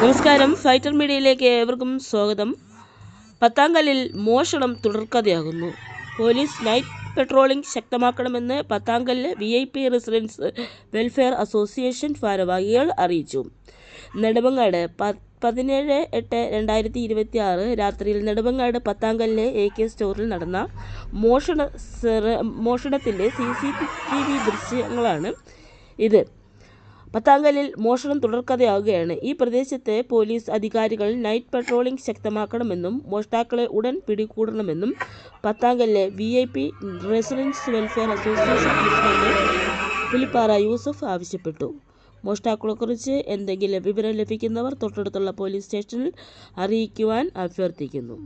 നമസ്കാരം, ഫൈറ്റർ മീഡിയയിലേക്ക് ഏവർക്കും സ്വാഗതം. പത്താങ്കല്ലിൽ മോഷണം തുടർക്കഥയാകുന്നു. പോലീസ് നൈറ്റ് പെട്രോളിംഗ് ശക്തമാക്കണമെന്ന് Pathamkallu VIP residence welfare association ഭാരവാഹികൾ അറിയിച്ചു. നെടുമങ്ങാട് 17/8/2026 രാത്രിയിൽ നെടുമങ്ങാട് പത്താങ്കല്ല് AK സ്റ്റോറിൽ നടന്ന മോഷണത്തിൻ്റെ CCTV ദൃശ്യങ്ങളാണ് ഇത്. പത്താങ്കല്ലിൽ മോഷണം തുടർക്കഥയാകുകയാണ്. ഈ പ്രദേശത്ത് പോലീസ് അധികാരികൾ നൈറ്റ് പെട്രോളിംഗ് ശക്തമാക്കണമെന്നും മോഷ്ടാക്കളെ ഉടൻ പിടികൂടണമെന്നും Pathamkallu VIP residence welfare association president Pulippara Yusuf ആവശ്യപ്പെട്ടു. മോഷ്ടാക്കളെക്കുറിച്ച് എന്തെങ്കിലും വിവരം ലഭിക്കുന്നവർ തൊട്ടടുത്തുള്ള പോലീസ് സ്റ്റേഷനിൽ അറിയിക്കുവാൻ അഭ്യർത്ഥിക്കുന്നു.